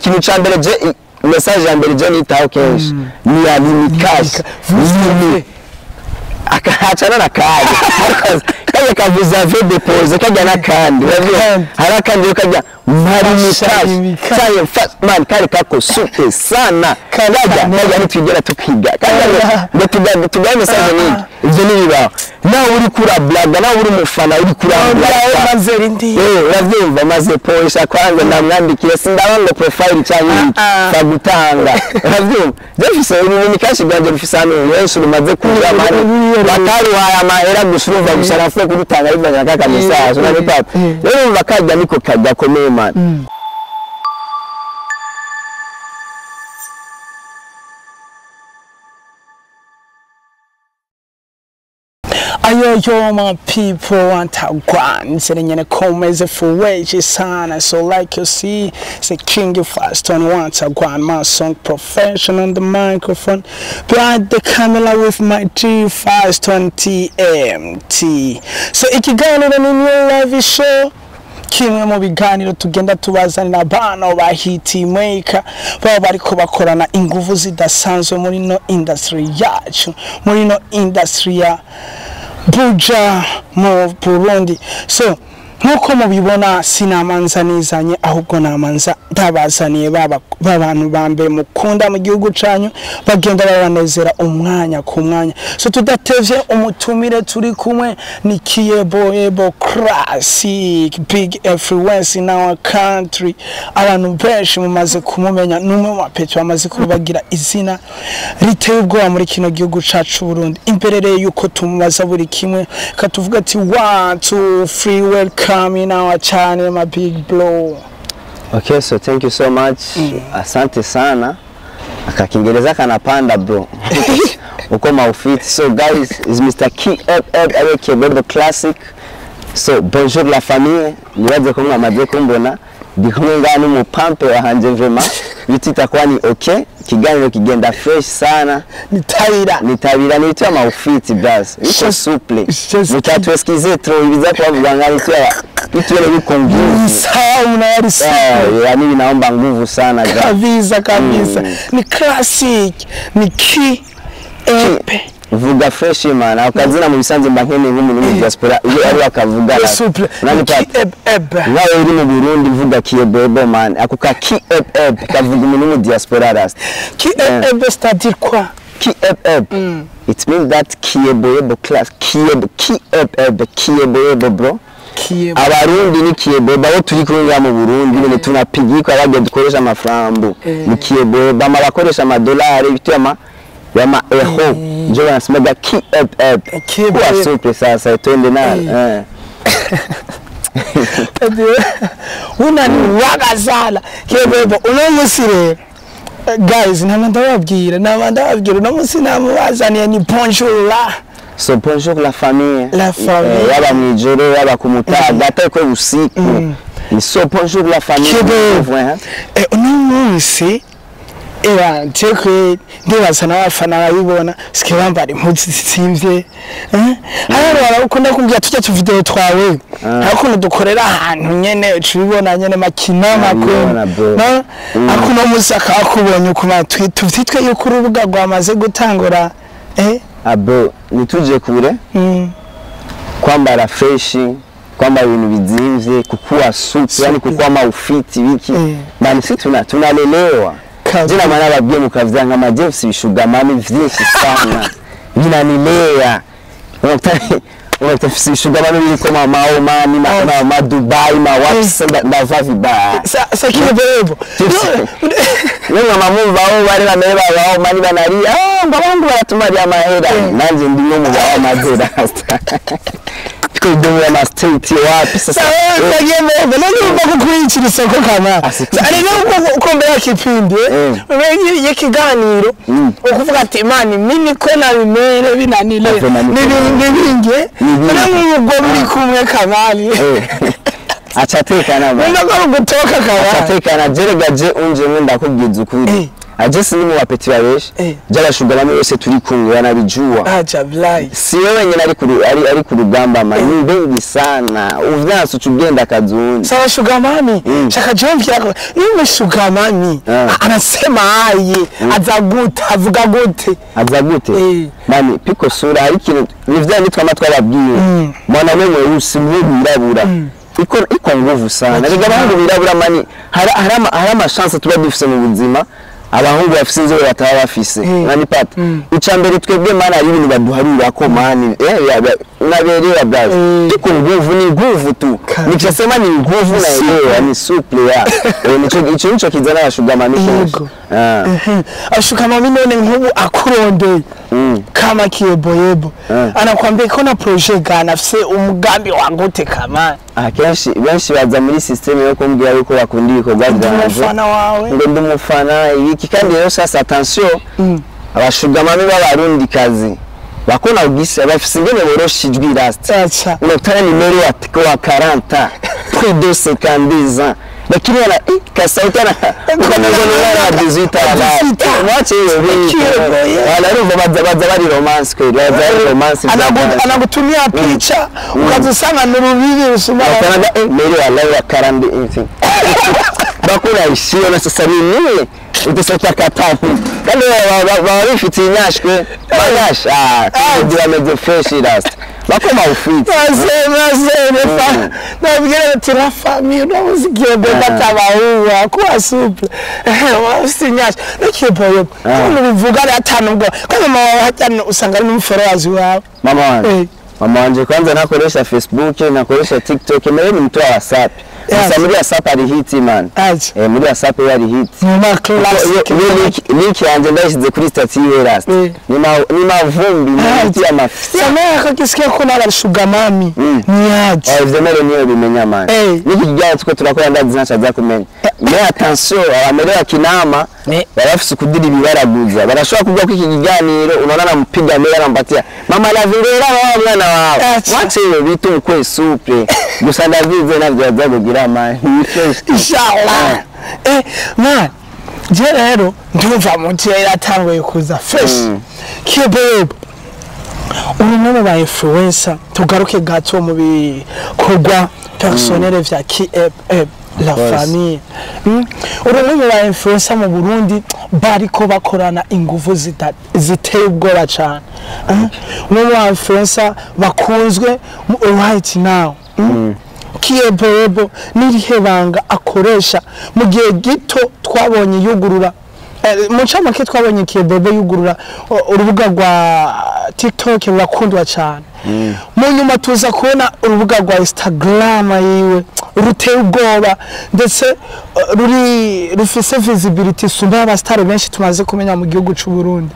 kintu ca mbere je message ya mbere je nitaho kenshi ni ya limikash akahachana na kaje kavuza avez déposé kajya nakandi hari akandi kajya marimikash man kale kako super sana kajya nitugera tukiga kajya tugaye message nyingi ivyo ni bibaho nawe uri kura blaga nawe uri mufana uri kura blaga mazeri ndi uravyumva maze poisha kwanza namwandikira sindabanga profile cyangwa bagutanga uravyumva jefise ni kashi ganje rufise hano Yesu rumaze kuja mani batari waya mahera gusuruva gusharafu kurutanga ibanga kaka message na papa rero bakajya niko kajya komeye man. Yo my people want to go sitting in a comeze for wage sana. So like you see, say King Faston wants to go my song profession on the microphone behind the camera with my G520 TMT. So ikigano ni new live show kimwe mu biganiro tugenda tubazanira abana ba hitmaker baba bariko bakorana inguvu zidasanzwe muri no industry yacu, muri no industry ya Buja mu Burundi. So nkuko mubibona sinamanza nizanye ahubwo namanza ndabazaniye babantu bambe mukunda mu gihugu canyu bagenda babanezera umwanya ku mwanya. So tudatevye umutumire turi kumwe ni Kiyebo Classic big influence in our country. Abantu benshi mumaze kumumenya numwe mu mapecho bamaze kubagira izina riteye ubwoba muri kino gihugu cacu Burundi. Imberere yuko tumubaza buri kimwe katuvuga ati 1 2 3 welcome in our channel, my big blow. Okay, so thank you so much. Asante sana. Akakingereza kanapanda bro. Uko maufiti. So guys, is Mr. Kiyebo Classic. So bonjour la famille. Niwaje kumwa maje kumbona. Ndikumwe ngani mu pampe wa hanje vraiment. Bitita kwa ni okay. Kiganiro kigenda fresh sana. Nitabira nitwa maufiti bras. Iko souple. Mutatuesikize tro ibiza kwa vugangani twa bitwele bikongiza. Sawa unayari sana. Yani binaomba nguvu sana kabisa. Ni classic. Ni Kiyebo. Vuga fresh man. Ukazina mu bisanze mbakene nk'umuntu mu diaspora. Iyo ari akavuga. Nani Kiyebo. Nawe uri mu Burundi vuga Kiyebo man. Akuka Kiyebo kavuga umuntu mu diaspora rast. Kiyebo c'est-à-dire quoi? Kiyebo. It means that Kiyebo class. Kiyebo bro. Abarundi ni Kiyebo bawo turi kuringa mu Burundi bene tunapigika abage dukoresha amafaranga. Ni Kiyebo bama bakoresha amadolari bituma yama eho njo banasemaga Kiyebo kwa super sasa twende na unani wakazala Kiyebo unomusire guys ndababwira no musinamubazaniye ni bonjour la. So bonjour la famille. Yaba mwijoro yaba kumutaga atako usiku. Ni so bonjour la famille. Unomunsi teke ndibaza n'abafana babibona sike bambara impuzu zitsimvye hano ukunda kumbwira tujya tu video twawe akuno dukorera ahantu nyene ucibona nyene makina makuru akuno musaka akubonye ukuma twitwe yuko urubuga rwamaze gutangura abo nituje kure kwambara fresh kwamba ibintu bizimvye kukuwa suit yani kukuwa maufiti wiki bani sisi tunalelewa jina maana babye mukavya nka Jeff bishugamani vyinshi sana binanilea unatafisi bishugamani biko mama mani ma Dubai ma wapi ndavavi ba sa Kiyebo Nunga mamu bao bari bameba bao mani banari mbabangu baratumari amahera nanje ndimo mu bao mazera kudoya na state wapi sasa Kiyebo nani bakukwinchira soko kama ari no ukombera kipindi yekiganiro ukuvuga ati imani mini ko na bimere binanile nibinge nani ubwo muri kumwe kamali achatekana ba ndakora gutoka kawa achatekana jeregaje unje nkunda kubwiza ukuri ajesi ni mu bapeti babeshi by'abashugaba bose turi kumwe banabijua acha blai si wewe nyine ari ku rugamba mani bengi sana uvyanso tugenda kazuni sawa shugamani shaka jomvi yako yule shugamani anasema aye avuga gute mani piko sura hari kintu nivya nitwa amatwa babwiye mwana wewe usi mwirabura iko nguvu sana rega bangu birabura mani hari ama chance tuba dufise mu buzima abahungu bafise inzo bataba bafise nani pata icambere twebwe mana ari ibintu baduharura ko mani naberera bwazo iko nguvu ni nguvu tu nikisema ni nguvu na elewa ni suple ya nico kizana abashugamani kenshi abashugamani none nkubu akuronde kama kiyeboyebo anakwambia ko na projet gana afise umugambi wagute kama kenshi benshi baza muri system yo kumbwira yuko bakundiye ko bwaganje ngo ndumufana iki kandi rero sasa attention abashugamani b'abarundi kazi bakona ugise bafise ingene boroshijwe last unotara nimero ya 40 plus de 50 ans lakini ana kasautana kwa na 18 wache wala roho baza bari romance kwa baza romance anagutumia picha ukazisanga n'urubibi rusuma nimero ya live 40 bakora ishio na sasa nini utasota katapu kandi barifite inyashwe bayasha kugira mezo fresh last bakoma ufite mazeme nabigera tira famille no muzigiye batabahuwa kwa souple wasinyasha nikiboye ko bivuga atanu ngo kandi mama hatani usanga ari n'umuforowazi wawe mama wanje kwanza nakoresha Facebook nakoresha TikTok mbere ni mtu wa WhatsApp Sasa muri WhatsApp ari hit man muri WhatsApp yari hit mama classic link yanje ndashize kuri status yiwe last ni mavumbi ni amafisi samaya kakisikia ko nara shugamami ni yaje ivyo niyo bimenya man niki kijya tuko turakora ndazi nacha za kumenya mais attention abamerera kinama barafise kudiri bibaraguza barashobora kuvuga ko iki kiganiro unaona nampiga mbere arampatia mama la vingera mwana wao wache bitu kwe souple gusa ndavize navyo azagugira man inshallah man je rero ndumva mutera atangwe kuza fresh kibebo umuntu ba influencer tugaruke gato mu bikorwa personnel vya la famille urumwe ba influencer mu Burundi bariko bakorana ingufu ziteye ubwoba cyane mu influencer bakunzwe right now Kiyeboyebo nirihebanga akoresha mu gihe gito twabonye yugurura mucamake twabonye Kiyeboyebo yugurura urubuga rwa TikTok rurakundwa cyane mu nyuma tuza kubona urubuga rwa Instagram yiwe ruteye ubwoba ndetse rufise visibility sumba abastar benshi tumaze kumenya mu gihugu cy'u Burundi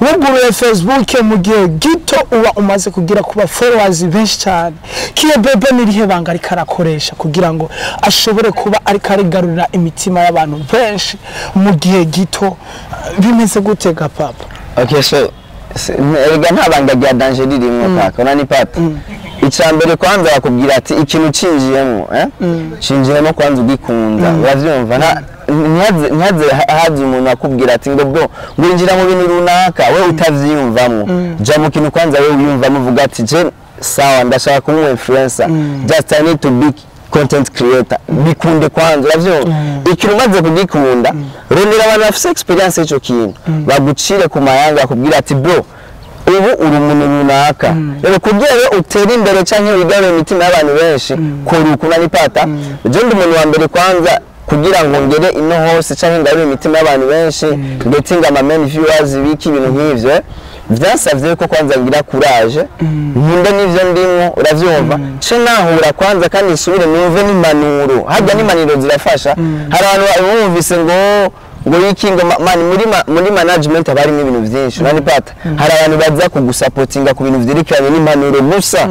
wuguruye Facebook mu gihe gito uba umaze kugira kuba followers benshi cyane Kiyeboyebo nirihebanga ari karakoresha kugira ngo ashobore kuba ari karigarurira imitima y'abantu benshi mu gihe gito bimeze gutega papa okay so ega ntabanga rya danger ririmo kaka nani pata icambere kwanza bakubwira ati ikintu cinjiyemo cinjiyemo kwanza ugikunda uravyumva nyaze hazi umuntu akubwira ati ngo bwo ngwinjira mu bintu runaka we utavyiyumvamo ja mu kintu kwanza we uyumvamo uvuga ati je sawa ndashaka kuba influencer just I need to be content creator bikunde kwanza uravyumva ikintu maze kugikunda rondera abantu bafite experience ico kintu bagucire ku mayanga akubwira ati bro ubu uri umuntu runaka rero kugira ngo utere imbere cyangwa wigare imitima y'abantu benshi kuruka nani pata je ndi umuntu wa mbere kwanza kugira ngo ngere ino hose cyangwa ngare imitima y'abantu benshi ndetse ngama main viewers biki ibintu nk'ivyo vyasavye ko kwanza ngira courage nkunda nivyo ndimo uravyumva ce nahura kwanza kandi isubire numve n'impanuro hajya n'impanuro zirafasha hari abantu bumvise ngo yikinga mani muri management abari n'ibintu byinshi nani pata hari abantu baza kugusupportinga ku bintu vyerekeranye n'impanuro gusa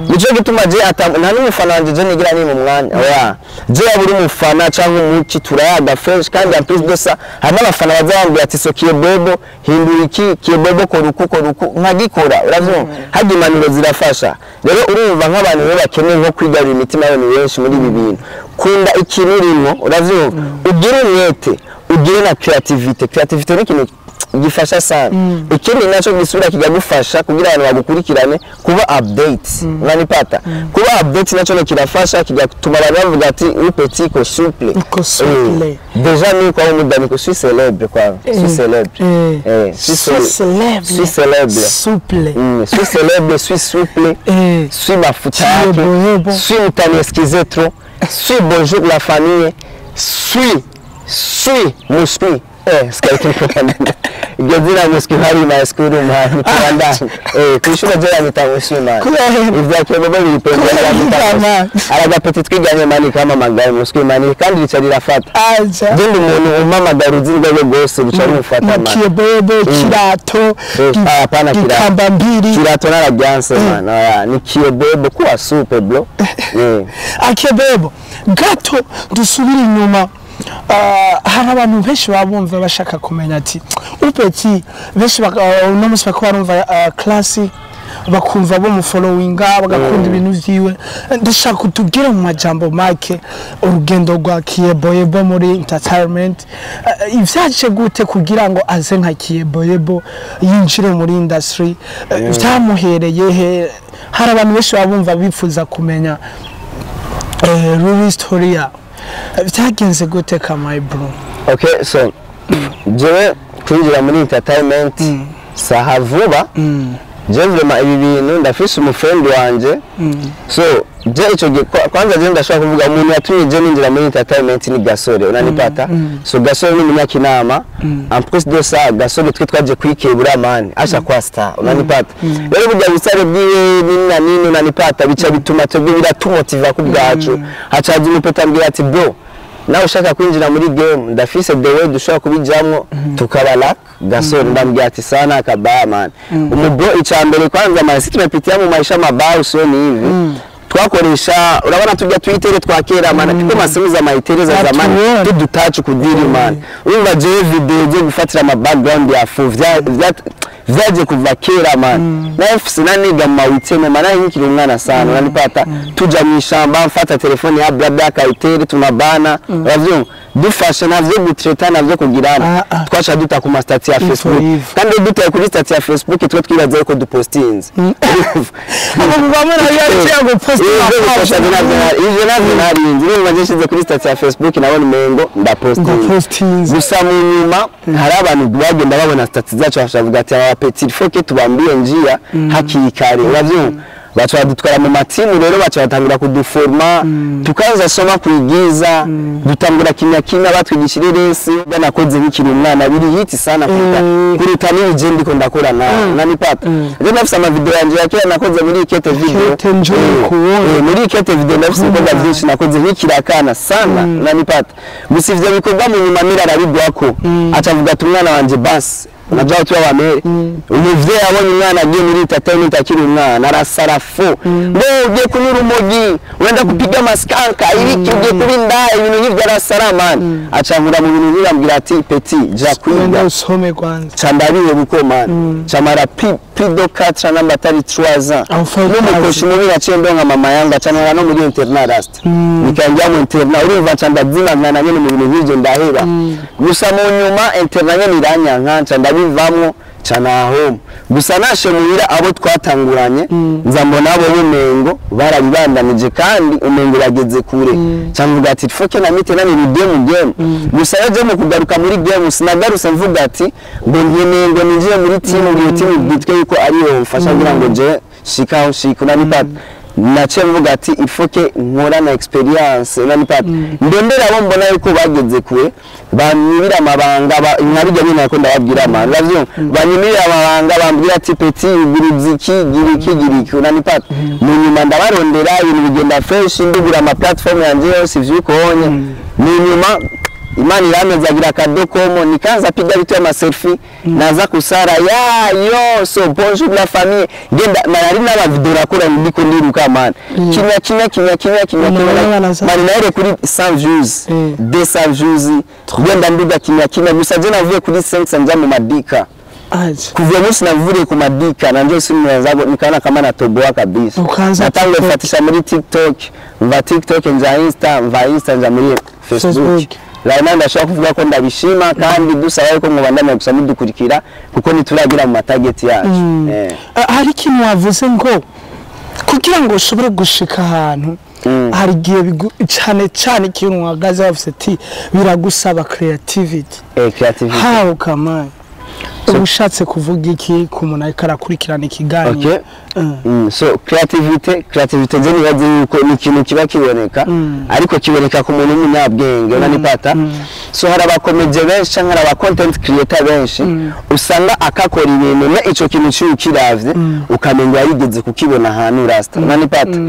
nico gituma je nta n'umufana wanje je nigira ni mu mwanya oya je aburi umufana cyangwa umuki turayaga fresh kandi en plus de ça hari n'abafana bazambira ati so Kiyeboyebo hindura iki Kiyeboyebo koruku nkagikora uravyumva hadi impanuro zirafasha rero urumva nk'abantu bo bakeneye nko kwigarura imitima y'abantu benshi muri ibi bintu kunda ikintu urimo uravyumva ugira umwete ugire na creativity ni ikintu gifasha sana. Ikindi naco gisubira kigagufasha kugira abantu bagukurikirane kuba update. Unanipata? Kuba update naco no kirafasha kigatuma abantu bavuga ati uyu petit ko souple. Déjà ni kwa umudani ko suis célèbre quoi. Suis célèbre. Suis célèbre. Souple. Suis célèbre, suis souple. Suis mafuta yake. Suis mtani excusez trop. Suis bonjour la famille. Suis muspi. Skaitu Gazira muspi hari na skuru ma Rwanda. Kwishura je yamitamushi ma. Ivya ke baba bipenda yamitamushi. Araga petit kwiganye mani kama magari muspi mani kandi ricarira fata. Ndi umuntu umamagara uzinga gose bicara mufata ma. Kiyebobo kirato. Hapana kirato mbiri. Kirato narajyanse man. Ni kiyebobo kuwa super bro. Akiyebobo gato dusubira inyuma. Hari abantu benshi babumva bashaka kumenya ati upeti benshi no musi bakaba barumva classic bakumva bo mu followinga bagakunda ibintu vyiwe ndashaka kutubwira mu majambo make urugendo rwa Kiyeboyebo muri entertainment ivyaje gute kugira ngo aze nka Kiyeboyebo yinjire muri industry vyamuhereye he hari abantu benshi babumva bifuza kumenya real story ya vyagenze gute my bro. Okay, so jewe kwinjira muri entertainment saha vuba je vrema ibi bintu ndafise umufriend wanje so je ico kwanza je ndashaka kuvuga umuntu yatumye je ninjira muri entertainment ni Gasore unanipata so Gasore ni munyakinama en plus de ça Gasore twe twaje kwikebura man asha kwa star unanipata rero burya bisare bwiwe nini unanipata bica bituma twebwe biratumotiva kubwacu hacaje umupeta mbira ati bro nawe ushaka kwinjira muri game ndafise the way dushaka kubijamwo tukabala Gasore ndambya ati sana akaba man umubro icambere kwanza masi tumepitia mu maisha mabao usioni hivi twakoresha urabona tujya Twitter twakera man kuko masimuza mayitere za zamani tudutacu kudiri man urumva je video je gufatira ama background ya fu vyaje kuva kera man na fsina niga mawiteme mana yinkiri umwana sana unanipata tuja mwishamba mfata telefone ya bla kayitere tunabana ravyo dufasha navyo gutreta navyo kugirana twasha duta ku stati ya Facebook kandi duta kuri stati ya Facebook twe twibaza ko dupostinze abo bamara yaje go postinga ivyo navyo narinzi niba ngishize kuri stati ya Facebook nabona mengo ndapostinze gusa mu nyuma hari abantu bagenda babona stati zacu bashavuga ati aba petit faut que tubambie njia hakikare ravyo bacha badutwara mu matimu rero bacha batangura kuduforma tukaza soma kwigiza dutangura kimya batwigishire rese banakoze bikiri umwana biri hiti sana kuruta ni je ndiko ndakora nanipata je nafisa ama video yanje yakera nakoze muri Kete video muri Kete video nafisa ko byinshi nakoze hikirakana sana nanipata musivye bikorwa mu nyuma mirara bigwako acavuga tumwana wanje basi najao tu abamere umuvye abonye umwana agiye muri entertainment akiri umwana arasarafu ngo ugiye kunyura umogi wenda kupiga maskanka ibiki ugiye kubinda ibintu nk'ivyo arasaraman acangura mu bintu birambira ati petit ja kwiga usome kwanza candariye bukomana camara pido 4 namba 3 ans n'umukoshi mubi naciye nka mama yanga canara no muri internat rasta nikanjya mu internat urumva candazina ngana nyene mu bintu nk'ivyo ndaheba gusa mu nyuma internat nyene iranyanka ndabivamwo cana home gusa nashe muhira abo twatanguranye nzambona abo bumengo barabibandanije kandi umengo bageze kure cyangwa ati foke na mite nani game gusa yaje mu kugaruka muri game sinagaruse mvuga ati ngo ngemengo ninjiye muri team bitwe yuko ari yo mfasha kugira ngo je shika nabipata nace mvuga ati ifoke nkora na experience nanipata ndondera abo mbona yuko bageze kure banyibira amabanga nkarije nyine nako ndababwira amana ravyo banyibira amabanga bambwira ati petit giruziki giriki nanipata mu nyuma ndabarondera ibintu bigenda fresh ndugura ama platform yanje yose vyukonye mu nyuma Imani yameza agira kadokomo nikaanza piga vitu ya maselfie naanza kusara yo so bonjour la famille genda marari na video rakora ndiko ndiruka man kimya mari naere kuri 100 views 200 views genda ndiga kimya gusa je navuye kuri 500 nja mu madika kuvya musi navuye ku madika na ndio simu yanzago nikaona kama natoboa kabisa natango fatisha muri TikTok nja Insta nja muri Facebook Raina ndashaka kuvuga ko ndabishima kandi dusaba ko mubandanya gusa mudukurikira kuko nituragira mu target yacu. Hari ikintu wavuze ngo kugira ngo ushobore gushika ahantu hari gihe cyane ikintu wagaze bafite ati biragusaba creativity. Creativity. How come ushatse kuvuga iki ku muntu ariko arakurikirana ikiganiro? So creativity je nibaze yuko ni ikintu kiba kiboneka ariko kiboneka ku muntu w'umunyabwenge unanipata. So hari abakomeje benshi hari aba content creator benshi usanga akakora ibintu ne ico kintu cyukiravye ukamenga yarigeze kukibona ahantu rasta unanipata.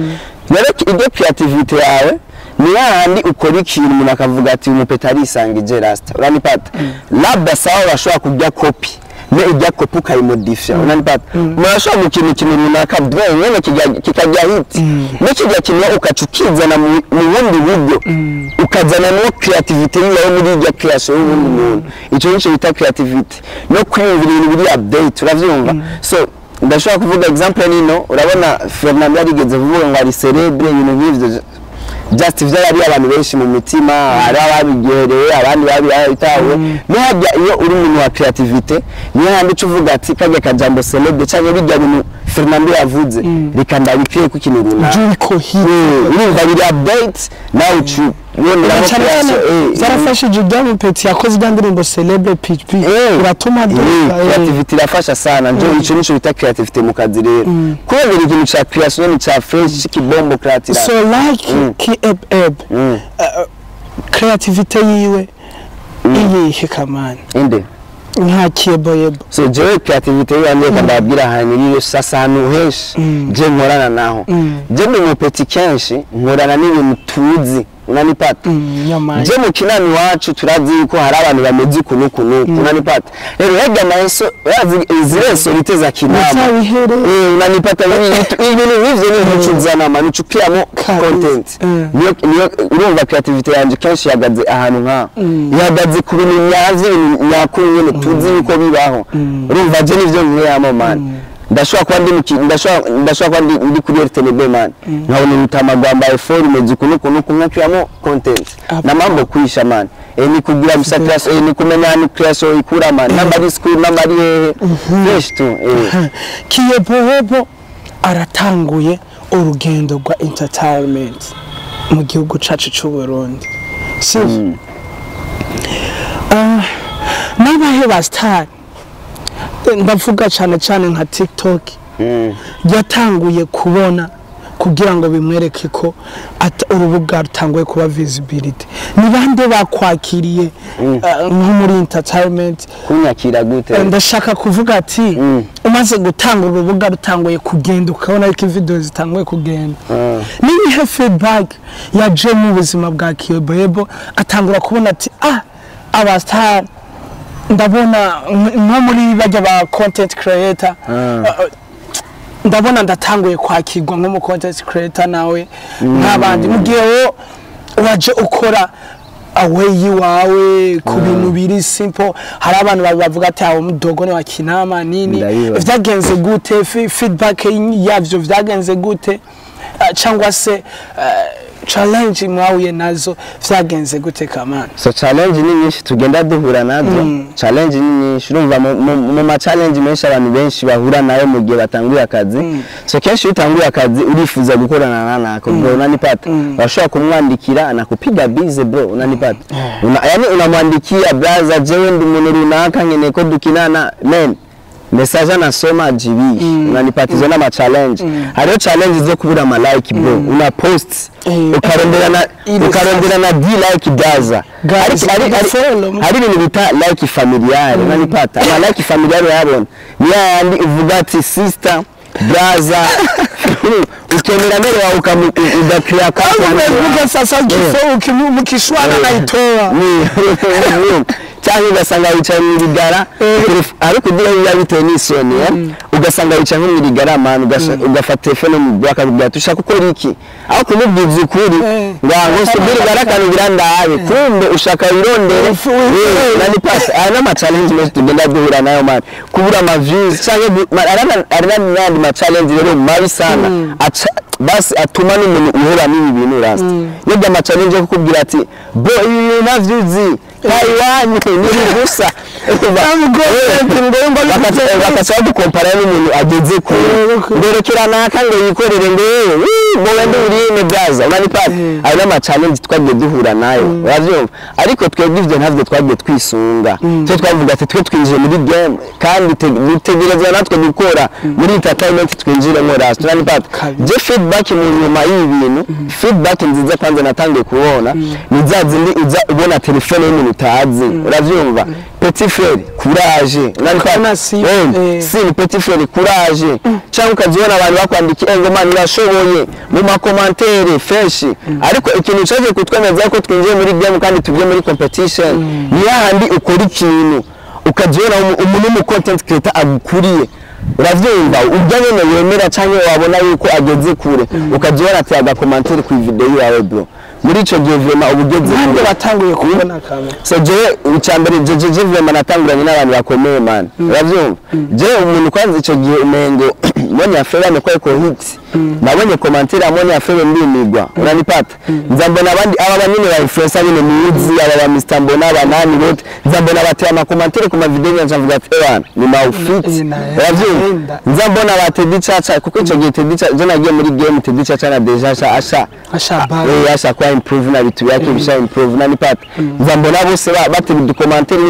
Rero ibyo creativity yawe ni yandi ukora ikintu umuntu akavuga ati umupeta arisangije rasta unanipata. Labda sawa bashobora kujya copy ne ijya copy ukayimodifya unanipata. Murashobora gukina ikintu runaka bwa nyene kikajya hit ne kijya kintu ukacukizana mu bundi buryo ukazana no creativity yawe muri ijya creation y'ubundi muntu. Ico nico bita creativity no kwiyumvira ibintu biri update uravyumva. So ndashobora kuvuga example nino urabona Fernando yarigeze kuvuga ngo ari celebre ibintu nk'ivyo just ivyo yari abantu benshi mu mitima ari ababigereye abandi babitawe nihajya iyo uri umuntu wa creativity niyo handi cuvuga ati kajya kajambo celebre cyangwa bijya bintu Fernando yavuze reka ndabikwiye ku kintu runaka juko hiyo urumva biri update now you zarafashije ujyamu peti yakoze indirimbo celebre PHP uratuma creativity irafasha sana nje ico nico bita creativity mu kazi rero kubera ikintu cha creation cha fresh kibombo creative. So like K-Eb creativity yiwe iyihe kamana inde nka Kiyeboyebo. So je creativity yanjye ndabwira hanyuma sasa hano henshi je nkorana naho je mu peti kenshi nkorana n'ibintu tuzi unanipata. Je mu kinani wacu turazi ko hari abantu bameze kuno unanipata. Rero hega naso izire liteza kinama unanipata ibintu hivyo ni mucuzana manu cupiyamo content. Niyo urumva creativity yanje kenshi yagaze ahantu nka yagaze ku bintu nyazi nyakunyene tuzi uko bibaho. Urumva je nivyo nkiyamo man ndashobora kuba ndi kuri RTNB man nkabona mutamagamba iPhone mezi kuno kumwakiyamo content na mambo kuisha man ni kugira musakras ni kumenya ni creation ikura man nambari school nambari fresh tu Kiyeboyebo aratanguye urugendo rwa entertainment mu gihugu cacu cy'u Burundi. Nabahe ba star ndavuga cyane nka TikTok yatanguye kubona kugira ngo bimwereke ko urubuga rutanguye kuba visibility. Ni bande bakwakiriye nko muri entertainment kunyakira gute? Ndashaka kuvuga ati umaze gutanga urubuga rutanguye kugenda ukabona ko video zitanguye kugenda nihe feedback yaje mu buzima bwa Kiyeboyebo atangura kubona ati aba star ndabona nko muri bajya ba content creator ndabona ndatanguye kwakirwa nko mu content creator nawe nk'abandi mu gihe waje ukora away wawe ku bintu biri simple hari abantu bavuga ati aho mudogo ne wa kinama nini vyagenze gute feedback yavyo vyagenze gute cyangwa se challenge mwahuye nazo vyagenze gute kamana? So challenge ni nyinshi tugenda duhura nazo. Challenge ni nyinshi urumva mu ma challenge menshi abantu benshi bahura nayo mu gihe batanguye akazi. So kenshi utanguye akazi urifuza gukorana nako bro unanipata. Bashobora kumwandikira anakupiga busy bro unanipata. Yani unamwandikia brother jewe ndi umuntu runaka nkene ko dukinana men message nasoma GB unanipatizo na ma challenge. Hariyo challenge zo kubura ama like bro una post ukarondera na D like daza hari ibintu bita like familiar unanipata ama like familiar yabona yandi uvuga ati sister brother ukemera mbere wa ukamudakira kwa uvuga sasa gifo ukimukishwana na itoa cyangwa ugasanga wicaye mu rigara ariko ugiye bitewe n'isoni ugasanga wicaye mu rigara man ugafata telefone mu bakakubwira tushaka gukora iki aho kumubwiza ukuri ngo subiri garakana birandaye kumbe ushaka wirondere nani pass ana challenge must tugenda duhura nayo man kubura ama views cyangwa arana ma challenge rero mabi sana basi atuma n'umuntu uhura n'ibi bintu rasta yega ma challenge yo kukubwira ati bo ibi navyuzi Taiwan ni gusa bakasa dukompara n'umuntu ageze ku nderekerana kandi yikorere ngo wende urine byaza urani pat ari ama challenge twagiye duhura nayo uravyumva ariko twebwe ivyo ntavyo twagiye twisunga cyo twavuga ati twe twinjiye muri game kandi dutegerezwa natwe gukora muri entertainment twinjiremo rasta urani pat je feedback mu nyuma y'ibintu feedback nziza kwanza natangiye kubona nizazindi uza ubona telefone y'umuntu utazi uravyumva petit frère courage urani si petit frère courage cyangwa ukazibona abantu bakwandikiye ngo man urashoboye mu ma commentaire fresh ariko ikintu cyaje kutwemeza ko twinjiye muri game kandi tugiye muri competition ni yahandi ukora ikintu ukazibona umuntu mu content creator agukuriye uravyumva ujyanye no yemera cyangwa wabona yuko ageze kure ukazibona ati agakomantere ku video yawe bro muri ico gihe vraiment ubugeze kandi batanguye kubona kamera so je ucyambere je vraiment natanguranye n'abantu bakomeye man uravyumva je umuntu kwanza ico gihe umengo mbonye afera ne kwa hit nabonye commentaire amone afera mbimigwa uranipata nzambona abandi aba banyine ba influencer nyine muzi aba ba Mr Mbona abanani bote nzambona bateye ama commentaire ku ma video nyavuga ati ewana ni ma outfit uravyumva nzambona batedi chacha kuko ico gihe tedi chacha je nagiye muri game tedi chacha na deja asha kwa improve na bitu yake bisha improve na nipata nzambona bose batedi du commentaire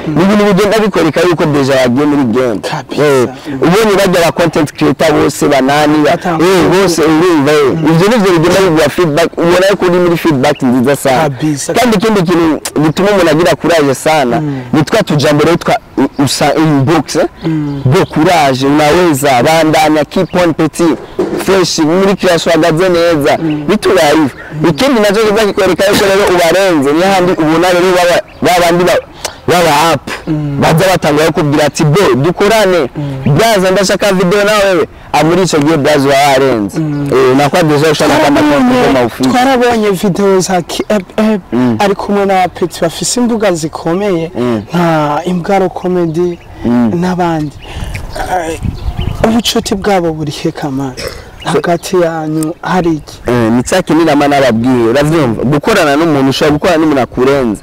n'ibintu bigenda bikoreka yuko deja yagiye muri game ubonye bajya ba content creator bose banani bose urumva ivyo nivyo bigenda bigwa feedback ubona yuko uri muri feedback nziza sana kandi ikindi kintu bituma umuntu agira courage sana nitwa tujambo rero usa inbox bo courage unaweza bandanya keep on petit fresh muri class wagaze neza biturayive ikindi nazo kikwereka yuko rero ubarenze ni handi ubona rero babandi baba app baza batangwa kubwira ati bo dukorane byaza ndashaka video nawe amuri ico gihe byazo warenze nakwa deja ushaka kama ufite twarabonye video za ari kumwe na Petit bafise imbuga zikomeye nka Imbwaro Comedy n'abandi ubucuti bwabo buri he kamana hagati yanyu hari iki nitsakinira mana babwiye uravyumva gukorana n'umuntu ushobora gukora n'umuntu akurenze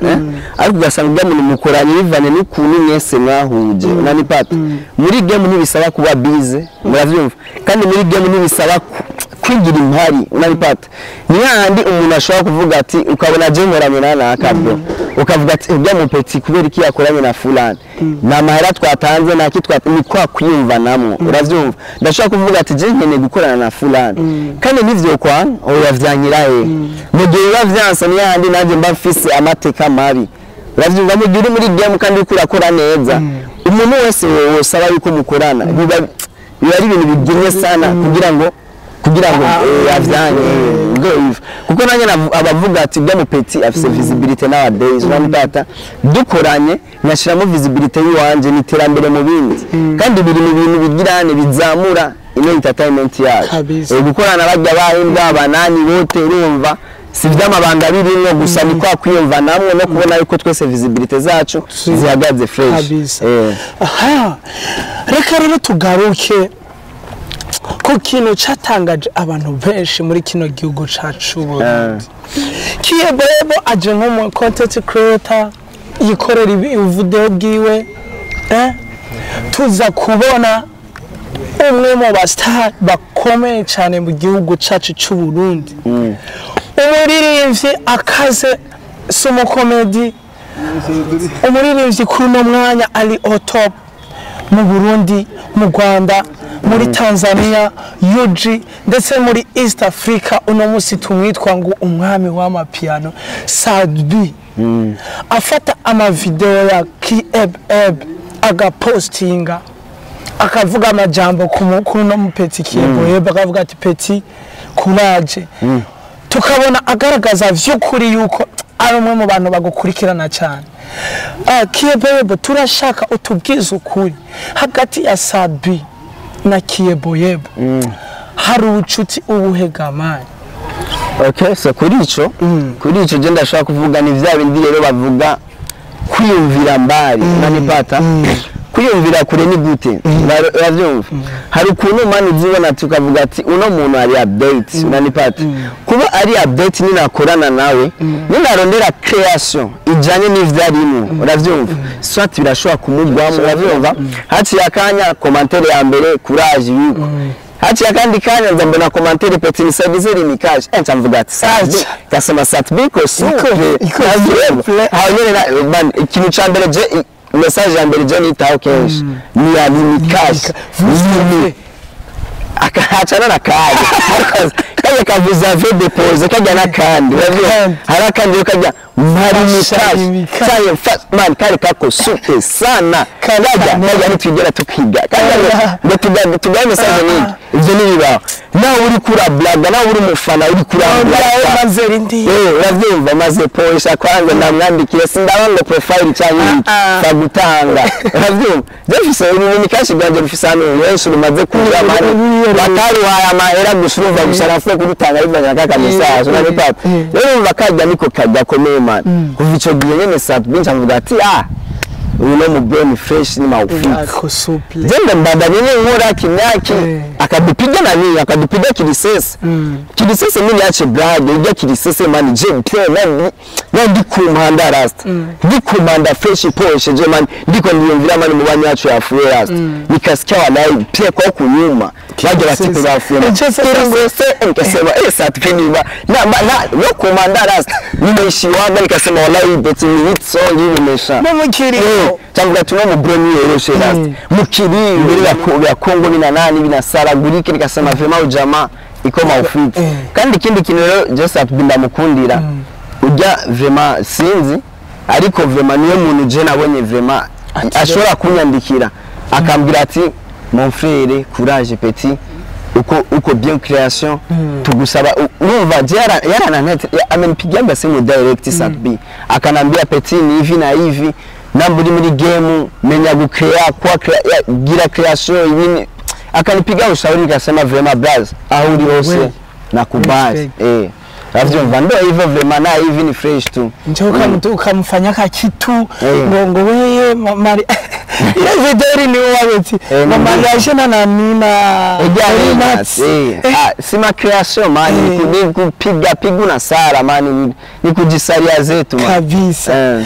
ariko ugasanga umuntu mukoranye bivane n'ukuntu mwese mwahuje nani pata muri game ntibisaba kuba busy muravyumva kandi muri game ntibisaba kwigira impari nani pata ni handi umuntu ashobora kuvuga ati ukabona je nkoranye na akabyo ukavuga ati ujya mu Petit kubera iki yakoranye na fulani na mahera twatanze na kitwatni kwa kwiyumva namwe uravyumva ndashaka kuvuga ati je nkene gukorana na fulani kandi nivyo kwa oyavyanyirahe mu gihe bavyansa ni handi naje mbafise amateka mabi uravyumva mu gihe muri game kandi ukurakora neza umuntu wese wosaba yuko mukorana biba ari ibintu biginye sana kugira ngo yavyanye kuko nanye abavuga ati bya mu Petit afise visibility nowadays one data dukoranye nyashiramo visibility yiwanje niterambere mu bindi kandi biri mu bintu bigirane bizamura ino entertainment yacu gukorana bajya bahimbwa abanani bote urumva si vy'amabanga birimo gusa ni kwa kwiyumva namwe no kubona yuko twese visibility zacu zihagaze fresh reka rero tugaruke ko kino cyatangaje abantu benshi muri kino gihugu cacu Burundi Kiyebebo aje nko mu content creator yikorera video bwiwe tuza kubona umwe mu bastar bakomeye cyane mu gihugu cacu cy'u Burundi umuririmbyi akaze Sumo Comedy umuririmbyi kuri no mwanya ari top mu Burundi mu Rwanda muri Tanzania UG ndetse muri East Africa uno musi tumwitwa ngo umwami w'amapiano Sadbi afata ama video ya Kiyebebo agapostinga akavuga amajambo ku no mu Petit Kiyebebo akavuga ati Petit courage tukabona agaragaza vy'ukuri yuko ari umwe mu bantu bagukurikirana cyane Kiyeboyebo turashaka utubwiza ukuri hagati ya Sadbi na Kiyeboyebo hari ubucuti ubuhegamani. Okay, so kuri ico je ndashaka kuvuga ni vya bindi rero bavuga kwiyumvira mbali nanipata kwiyumvira kure ni gute uravyumva hari ukuntu mani uzibona tukavuga ati uno muntu ari update nanipata kuba ari update ninakorana nawe ninarondera creation ijanye n'ivyarimo uravyumva swati birashobora kumugwamo uravyumva hati yakanya commentaire ya mbere courage yuko hati yakandi kanya nza mbona commentaire petit ni service limikage nca mvuga ati saje kasema Satbi ko simple hanyene man ikintu ca mbere je message ya mbere je nitaho kenshi ni ya limikage akahachana na kaje kavuza avez déposé kajya nakandi harakandi kajya marimikage saye man kale kako super sana kajya nitugera tukiga kajya tugaye message ni ivyo ni bibaho nawe uri kura blaga nawe uri mufana uri kura blaga mazeri ndi uravyumva maze poisha kwanza ndamwandikiye sindabanga profile cyangwa fagutanga uravyumva jefise ibintu kashi ganje bifise hano Yesu rumaze kuja mani batari waya mahera gushurumva gusharafu kudutanga ibanya kaka message na bitatu rero bakajya niko kajya komeye man kuva ico gihe nyene Satbi ncavuga ati uno mu brain fresh ni maufi ako souple jenda mbada nyene nkora kimyaki akadupiga nani akadupiga kilisese kilisese mimi yache brage ijya kilisese man je pure na ndikumanda rasta ndikumanda fresh poshe je man ndiko ndiyumvira man mu banyacu ya fuwe rasta nikasikia walai pure kwa kunyuma baje batipe ba fuwe nikasema Satbi ba na kumanda rasta nimeshiwaga nikasema walai beti ni hit song nimesha mukiri cyangwa tuno mu broni yoroshe rasta mukiri mbere ya Kongo ni nani binasaragurike nikasema vema ujama iko maufiti kandi kindi kintu rero Joseph ndamukundira ujya vema sinzi ariko vema niyo muntu je nabonye vema ashobora kunyandikira akambwira ati mon frère courage petit uko bien création tugusaba urumva yarananete amenipigia simu direct Satbi akanambia petit ni hivi na hivi namburi muri game menya gukrea kwa gira creation ibini akanipiga ushauri nikasema vraiment braz aho uri hose nakubali Ravyumva ndo hivyo vema na hivi ni fresh tu njoka mtu ukamfanya ka kitu ngo weye mari ile video ni wabeti mama yashana na nina sima creation mani kupiga pigu na sara mani ni kujisalia zetu kabisa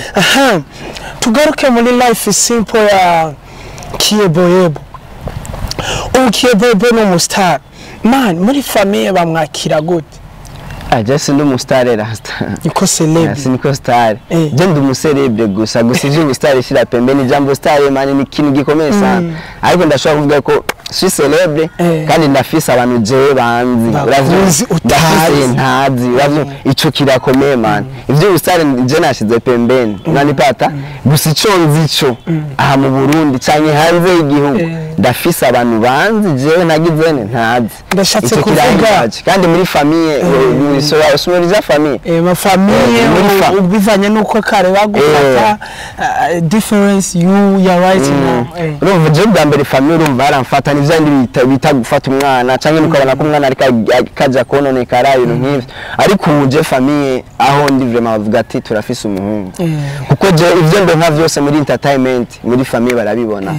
tugaruke muri life simple ya Kiyeboyebo Kiyeboyebo no mustar man muri famille bamwakira gute Just ndo mustare rasta niko celebre niko star je ndo mucelebre gusa je mustare shira pembeni jambo star mani ni kintu gikomeye sana ariko ndashaka kuvuga ko si celebre kandi ndafisa abantu je banzi uravuzi utazi ntazi uravuzi ico kirakomeye mani ivyo mustare je nashize pembeni unanipata gusa ico nzico aha mu Burundi cyane hanze y'igihugu ndafisa abantu banzi je nagize ntazi ndashatse kuvuga kandi muri famille usumuriza famille ma famille ubivanye nuko kare bagufata difference you right now urumva je bwambere famille urumva baramfata n'ivyandi bita gufata umwana canke nukabona ko umwana ariko kaja kononekara ibintu nk'ivyo ariko uje famille aho ndi vraiment bavuga ati turafise umuhungu kuko je ivyo ndo nka vyose muri entertainment muri famille barabibona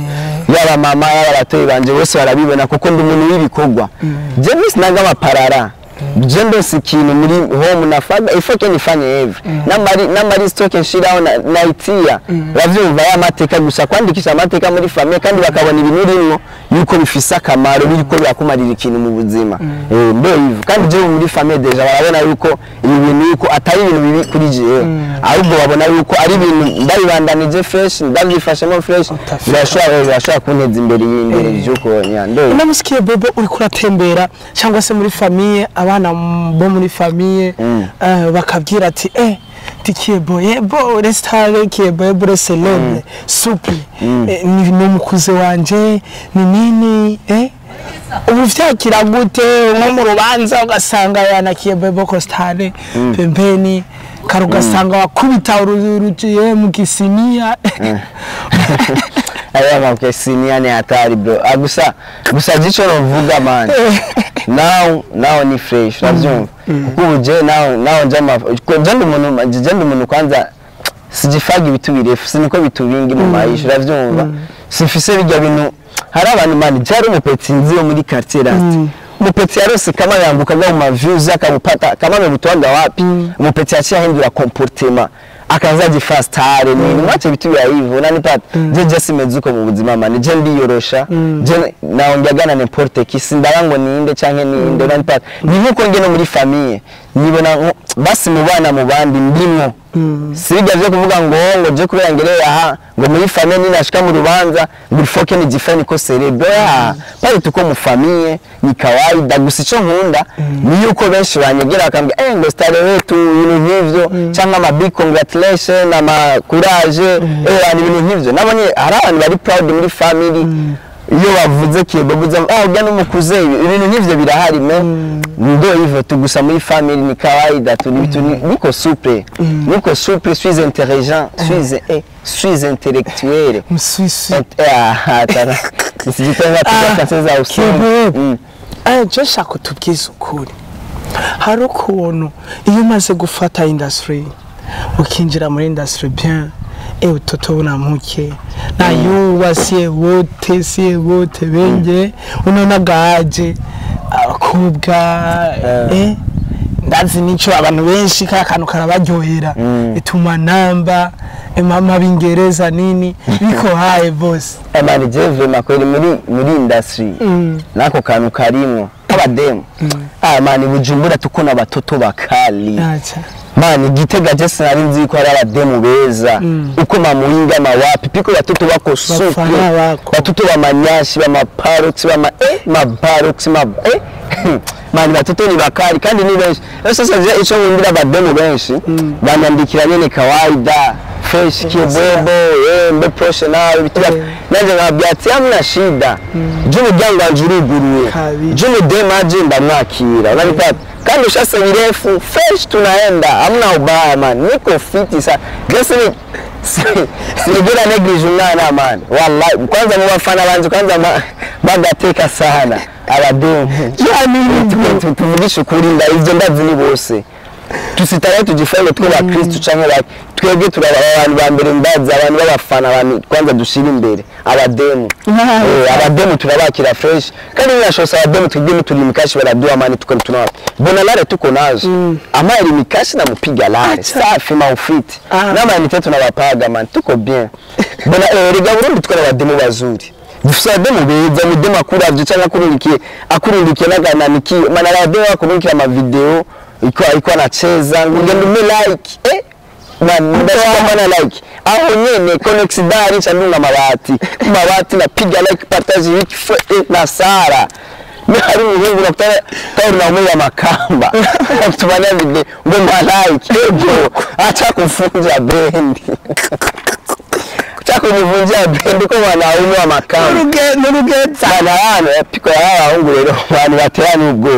yaba mama yaba abatoyi banje bose barabibona kuko ndi umuntu w'ibikorwa je misinaga amaparara Jendo sikini muri home na faga ifoke nifanye every namari stock nshiraho na itia bavyumva ya mateka gusa kwandikisha amateka muri famille kandi bakabona ibintu rimwe yuko bifisa akamaro biriko byakumarira ikintu mu buzima ndo hivyo kandi je muri famille deja barabona yuko ibintu yuko atari ibintu bibi kuri je ahubwo babona yuko ari ibintu ndabibandanije fresh ndabifashemo fresh birashobora kunteza imbere y'imbere byuko nyando namusikiye Bobo uri kuratembera cyangwa se muri famille abana bo muri famille bakabwira ati Kiyeboyebo restare Kiyeboyebo celebre souple ni mukuze wanje ni nini ubu vyakira gute nko mu rubanza ugasanga yana Kiyeboyebo Costane pembeni karugasanga wakubita urugiye mu gisinia aya makesinia ni hatari bro gusa jicho novuga man now ni fresh uravyumva kuje now njye umuntu kwanza sijifaga ibitu birefu siniko bitubingi mu maisha uravyumva sifise bijya bintu hari abantu man jari umupeti nziyo muri quartier rasti umupeti yarose kama yambukaga mu views akamupata kama mubutwaga wapi umupeti yahindura comportement akazaji fast hare ni mwache bitu ya hivyo nani pata je simezuko mu buzima man je ndiyorosha je naongegana n'importe kisi ndarango niinde canke niinde nani pata nivuko ngene muri famille nibona basi mubana mu bandi ndimwo siga vyo kuvuga ngo je kubera ngereye aha ngo muri famille ni nashika mu rubanza bifoke ni jifani ko cerebro pale tuko mu famille ni kawaida gusa ico nkunda ni yuko benshi banyegera akambya ngo stare wetu ibintu nk'ivyo cyangwa ama big congratulations ama courage ani ibintu nk'ivyo nabonye hari abantu bari proud muri family iyo bavuze kibobuza ujya n'umukuze ibintu nk'ivyo birahari ndo hivyo tugusa muri family ni kawaida niko souple suis intelligent suis intellectuel sijitenga tukaseza usoni je shaka tubwiza ukuri hari ukuntu iyo umaze gufata industry ukinjira muri industry bien utoto unamuke na yuwa sie wote benge unaona gaje abakobwa ndazi nico abantu benshi kakantu karabaryohera ituma namba mama bingereza nini biko haye boss amani je vraiment kweli muri industry nako kantu karimo abademu mani Bujumbura tukona batoto bakali mani Gitega je sinari nzi ko ari abademu beza uko mamuinga mawapi piko batoto bako super batoto bamanyashi bamaparox mabarox mani batoto ni bakali kandi ni benshi sasa je ico ngundira abademu benshi bandandikira nyene kawaida fresh kibobo mbe professional bitira naje ngabyatsi amna shida jumu janga njuruguruye jumu demaje ndamwakira unanipata kandi ushase birefu fresh tunaenda amna ubaya man niko fiti sa gese sinigera neglige umwana man wallahi kwanza mu bafana banje kwanza bagateka sana abademu yani tuvugisha kuri nda ivyo ndazi ni bose tusitare tujifanye twe ba Kristo canke ba twebwe turaba abantu ba mbere ndaza abantu babafana abantu kwanza dushira imbere abademu abademu turabakira fresh kandi nyashosa abademu tugime turi mikashi baraduha mani tukora tunawa bona lare tuko nazo amairi mikashi na mupiga lare safi maufiti nama ni tunabapaga man tuko bien bona rega Burundi tukora abademu bazuri dufisa demu beza mudema kura cyangwa akurundikiye nagananiki mana abademu bakurundikiye ama video iko anacheza ngende like mana like aho nyene connexidari cyandunga mabati napiga like partage wiki na Sara hari umuhungu nakutana tauri na makamba tubana video ngo like bro acha kufunja bendi chako nivunja bendi ko wanaume wa makamba nurugeza bana piko ya wangu rero bana baterani ubwo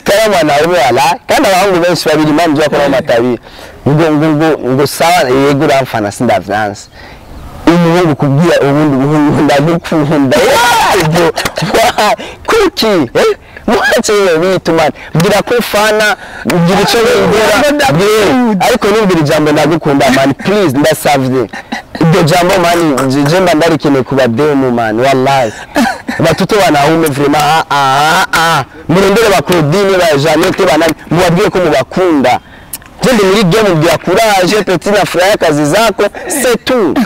kama wanaume wala kana wangu benshi babiri manje bakora matabi ngo sawa yego ramfana sindavyanse umuhungu kubwira ubundi ndagukunda bro kuki mwache bitumana bwira ko fana bwira ico bindera ariko nubwira ijambo ndagukunda man please ndasavye ibyo jambo man jemba ndarikene kubademu man wallahi batuto wanaume vraiment murondere ba Claudine ba Janete banani mubabwiye ko mubakunda Jende muri game bya courage petit na frère kazi zako c'est tout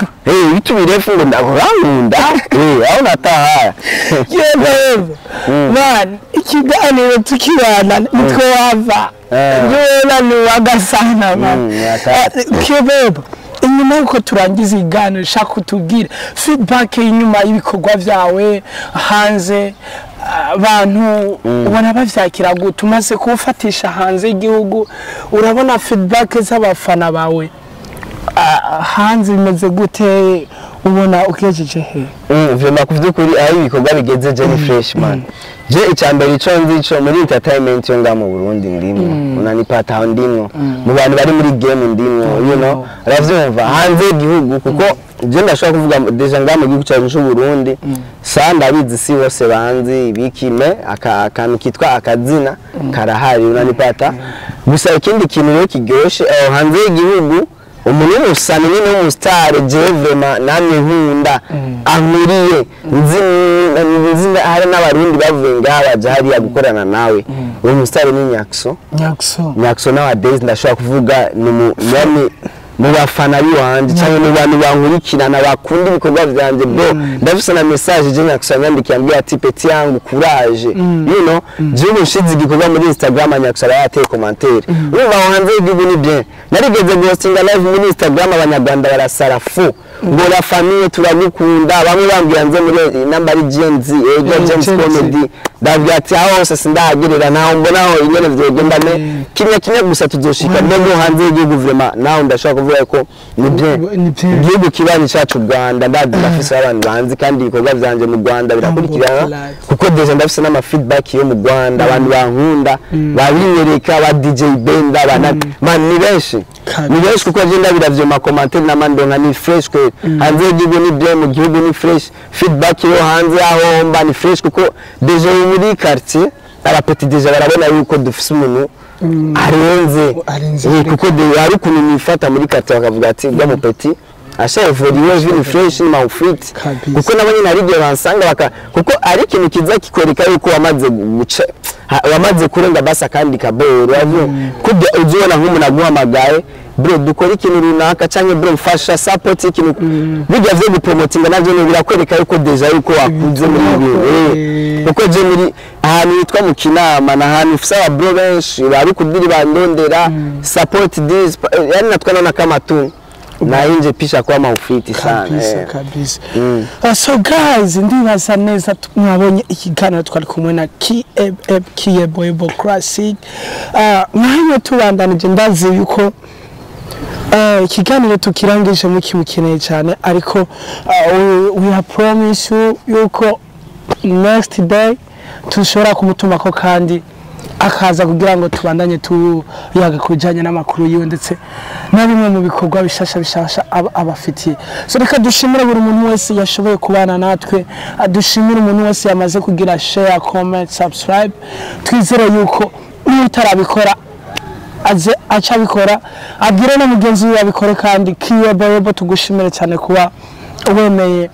bitu birefu ngo ndakurankunda aho nataha yego man ikiganiro tukibana nitwo wava yona ni wagasana man kebebo inyuma yuko turangiza iganiro shaka kutubwira feedback inyuma y'ibikorwa byawe hanze abantu ubona bavyakira gute umaze kufatisha hanze igihugu urabona feedback z'abafana bawe hanze imeze gute ubona ukejeje he vraiment kuvyukuri aho ibikorwa bigeze je ni freshman je icyambere ico nzico muri entertainment yo nga mu Burundi ndimo unanipata aho ndimo mu bantu bari muri game ndimo you know ravyumva hanze igihugu kuko je ndashaka kuvuga deja nga mu gihugu cyacu cy'u Burundi sanda bizi si bose banzi ibikime akantu kitwa akazina karahari unanipata gusa ikindi kintu rero kiryoshe hanze igihugu umuntu w'umusani n'umustar je vraiment namwe nkunda ankuriye nzi hari n'abarundi bavuye ngaha jahari gukorana nawe uwo mustar ni Nyakso nowadays ndashaka kuvuga ni mu bafana biwanje cyangwa mu bantu bankurikirana bakunda ibikorwa byanje bro ndafise na message je Nyakso yandikiye ambye ati peti yangu courage you know je ubushize igikorwa muri Instagram Nyakso yateye commentaire urumva hanze igihugu ni bien narigeze gustinga live muri Instagram abanyarwanda barasara fu ngo la famille turagukunda bamwe bambwiye nze muri number Gen Z James Comedy davya ati aho se sindagerera naho mbonaho ingene vyogenda me kimwe gusa tuzoshika ndego hanze igihugu vraiment naho ndashaka kuvuga ko ni bien igihugu kibanye cyacu Rwanda ndafise abantu banzi kandi ibikorwa byanje mu Rwanda birakurikirana kuko deje ndafise n'ama feedback yo mu Rwanda abantu bankunda babinyereka ba DJ Benda man ni benshi kuko agenda biravyo ma commentaire na mandonga ni fresh kwe hanze igihugu ni bien mu gihugu ni fresh feedback yo hanze aho mba ni fresh kuko deje muri quartier abapeti deja barabona yuko dufise umuntu arenze kuko ari ukuntu nifata muri quartier bakavuga ati bwa mupeti ashevuriwe vini fresh ni maufit kuko nabonye naribyo bansanga kuko ari ikintu kiza kikwereka yuko wamaze guca wamaze kurenga basa kandi kaboro kubyo uzibona nk'umuntu aguhamagaye bro dukora ikintu runaka canke bro mfasha support ikintu bijya vyo gupromotinga navyo birakwereka yuko deja yuko wakuze muri ibi kuko je muri ahantu yitwa mu Kinama na ahantu ufisa bro benshi bari kudiri bandondera support this yani natwana na kamatu na inje pisha kwa maufiti sana kabisa so guys ndibaza neza mwabonye ikiganiro twari kumwe na Kiyebo Classic mwaje tubandanije ndazi yuko ikiganiro tukirangije mukimukeneye cyane ariko we have promise you yuko next day tushobora kumutuma ko kandi akaza kugira ngo tubandanye tuyaga kujanye n'amakuru yiwe ndetse na bimwe mu bikorwa bishasha abafitiye so reka dushimira buri muntu wese yashoboye kubana natwe dushimira umuntu wese yamaze kugira share comment subscribe twizere yuko nitarabikora aze acha bikora abwire na mugenzi we yabikore kandi Kiyebo tugushimire cyane kuba wemeye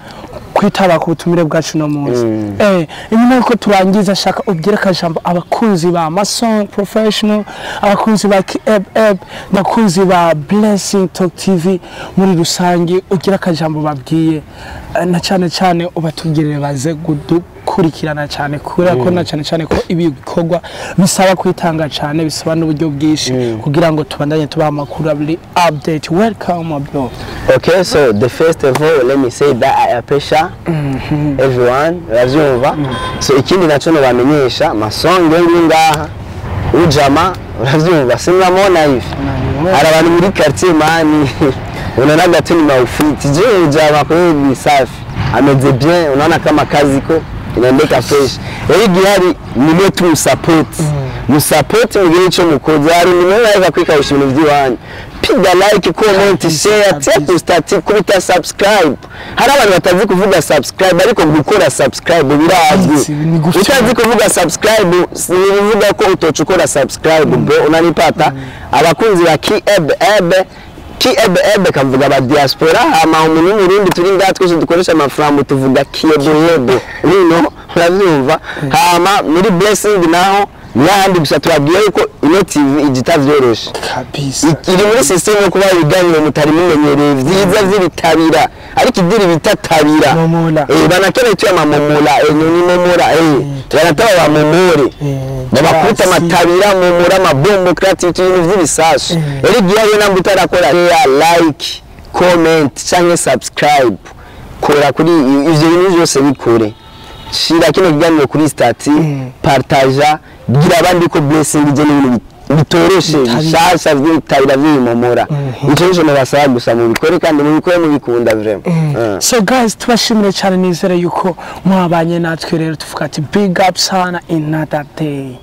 kwitaba ku butumire bwacu no munsi inyuma ko turangiza shaka ubwire kajambo abakunzi ba Masong Professional abakunzi ba Kiyebo nakunzi ba Blessing Talk TV muri rusange ugira kajambo babwiye na cyane ubatugirire baze kurikirana cyane kubera ko na cyane ko ibi bikorwa bisaba kwitanga cyane bisaba n'uburyo bwishi kugira ngo tubandanye tuba amakuru abli update. Welcome bro. Okay, so the first of all let me say that I appreciate everyone ravyumva so ikindi naco no bamenyesha Masong ngaha ujama ravyumva sinamona hivi ara abantu muri quartier mani unaona gatuni maufiti je ujama kwa safi ameze bien unaona kama kazi ko inaendeka fresh gihari nimwe tu support ngire cyo mukozi ari nimwe live kwikawusha ibintu by'ibanye piga like comment share tap start kubita subscribe hari abantu batazi kuvuga subscribe ariko gukora subscribe birazwi utazi kuvuga subscribe nivuga ko utocukora subscribe bro unanipata abakunzi ba Kiyebo kavuga ba diaspora ama umuntu murundi turi ngatwe dukoresha amafaranga tuvuga Kiyebo nino uravyumva hama muri Blessing naho yandi gusa turabwiye yuko ino TV igitavyoroshe kabisa iri muri system yo kuba ibiganiro mutari mumenyereye vyiza ziritabira ariko idiri bitatabira banakene cyo amamomora nyoni momora barataba ba momore babakuta amatabira momora amabombo creative ibintu vy'ibisasu giye namba utarakora like comment cyangwa subscribe kora kuri ivyo bintu byose bikore shira kino kiganiro kuri stati partage gira abandi ko Blessing je n'ibintu bitoroshe bishasha bitabira vyimomora ico nico nabasaba gusa mu bikore kandi mu bikore mu bikunda vraiment. So guys tubashimire cyane nizere yuko mwabanye natwe rero tuvuga ati big up sana another day.